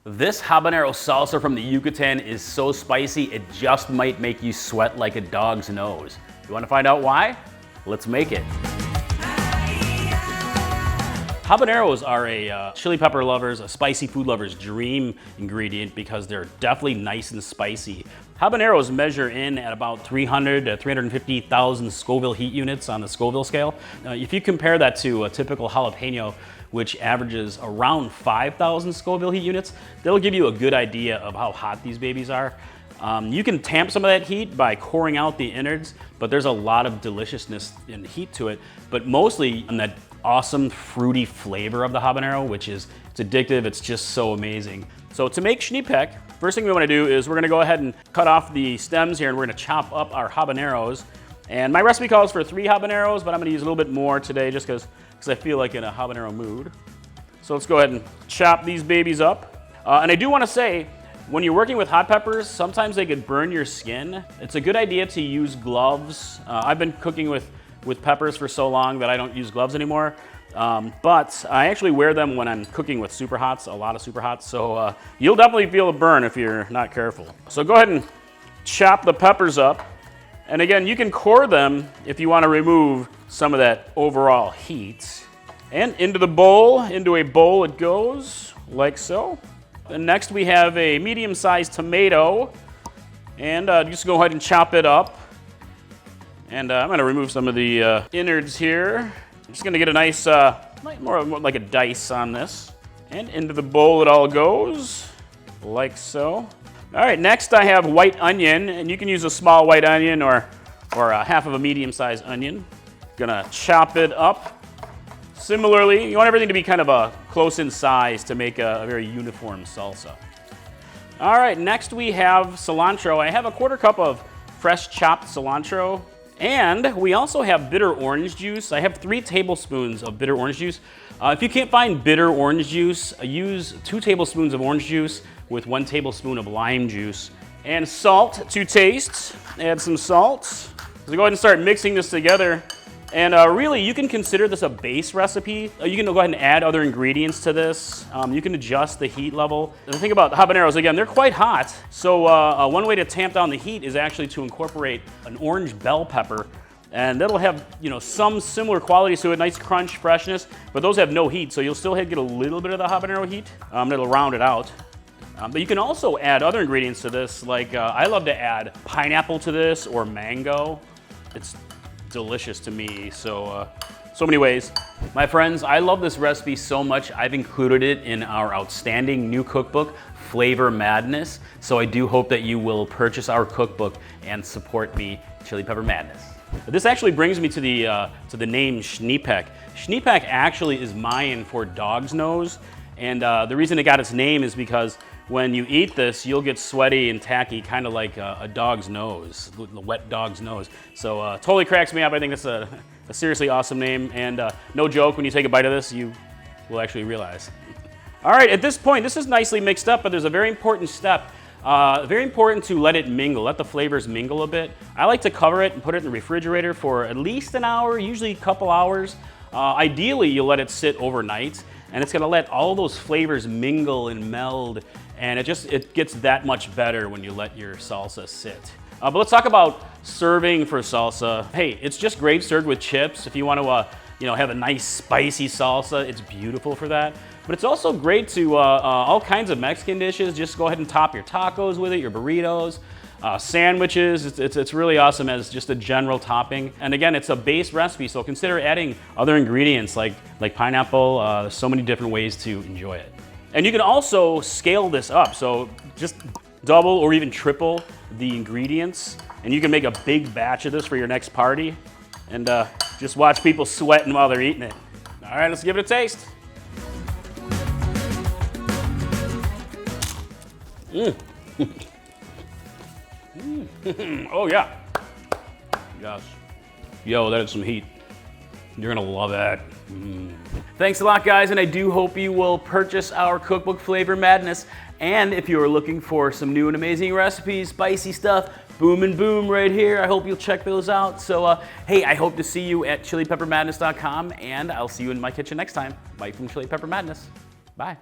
This habanero salsa from the Yucatan is so spicy, it just might make you sweat like a dog's nose. You want to find out why? Let's make it. Habaneros are a chili pepper lovers, a spicy food lover's dream ingredient because they're definitely nice and spicy. Habaneros measure in at about 300 to 350,000 Scoville heat units on the Scoville scale. If you compare that to a typical jalapeno, which averages around 5,000 Scoville heat units, that'll give you a good idea of how hot these babies are. You can tamp some of that heat by coring out the innards, but there's a lot of deliciousness and heat to it, but mostly on that awesome fruity flavor of the habanero, which is, it's addictive, it's just so amazing. So to make Xni-Pec, first thing we want to do is we're going to go ahead and cut off the stems here and we're going to chop up our habaneros. And my recipe calls for 3 habaneros, but I'm going to use a little bit more today just because I feel like in a habanero mood. So let's go ahead and chop these babies up. And I do want to say, when you're working with hot peppers, sometimes they could burn your skin. It's a good idea to use gloves. I've been cooking with peppers for so long that I don't use gloves anymore. But I actually wear them when I'm cooking with super hots, a lot of super hots. So you'll definitely feel a burn if you're not careful. So go ahead and chop the peppers up. And again, you can core them if you want to remove some of that overall heat. And into a bowl it goes, like so. And next we have a medium-sized tomato. And just go ahead and chop it up. And I'm going to remove some of the innards here. I'm just going to get a nice, more like a dice on this. And into the bowl it all goes, like so. All right, next I have white onion, and you can use a small white onion or half of a medium-sized onion. Gonna chop it up. Similarly, you want everything to be kind of close in size to make a very uniform salsa. All right, next we have cilantro. I have a 1/4 cup of fresh chopped cilantro. And we also have bitter orange juice. I have 3 tablespoons of bitter orange juice. If you can't find bitter orange juice, use 2 tablespoons of orange juice with 1 tablespoon of lime juice. And salt to taste. Add some salt. So go ahead and start mixing this together. And really, you can consider this a base recipe. You can go ahead and add other ingredients to this. You can adjust the heat level. The thing about habaneros, again, they're quite hot. So one way to tamp down the heat is actually to incorporate an orange bell pepper. And that'll have, some similar qualities to it, nice crunch, freshness, but those have no heat, so you'll still get a little bit of the habanero heat. That'll round it out. But you can also add other ingredients to this, like I love to add pineapple to this or mango. It's delicious to me, so many ways. My friends, I love this recipe so much, I've included it in our outstanding new cookbook, Flavor Madness. So I do hope that you will purchase our cookbook and support me, Chili Pepper Madness. This actually brings me to the name Xni-Pec. Xni-Pec actually is Mayan for dog's nose, and the reason it got its name is because when you eat this, you'll get sweaty and tacky, kind of like a dog's nose, the wet dog's nose. So totally cracks me up. I think that's a seriously awesome name, and no joke, when you take a bite of this, you will actually realize. All right, at this point, this is nicely mixed up, but there's a very important step. Very important to let it mingle, let the flavors mingle a bit. I like to cover it and put it in the refrigerator for at least an hour, usually a couple hours. Ideally, you'll let it sit overnight, and it's gonna let all those flavors mingle and meld, and it gets that much better when you let your salsa sit. But let's talk about serving for salsa. Hey, it's just great served with chips. If you want to have a nice spicy salsa, it's beautiful for that. But it's also great to all kinds of Mexican dishes. Just go ahead and top your tacos with it, your burritos, sandwiches. It's really awesome as just a general topping. And again, it's a base recipe, so consider adding other ingredients like pineapple. There's so many different ways to enjoy it. And you can also scale this up, so just double or even triple the ingredients, and you can make a big batch of this for your next party, and just watch people sweating while they're eating it. All right, let's give it a taste. Oh yeah. Yes. Yo, that is some heat. You're gonna love that. Thanks a lot, guys, and I do hope you will purchase our cookbook, Flavor Madness. And if you are looking for some new and amazing recipes, spicy stuff, boom and boom right here. I hope you'll check those out. So, hey, I hope to see you at chilipeppermadness.com, and I'll see you in my kitchen next time. Bye from Chili Pepper Madness. Bye.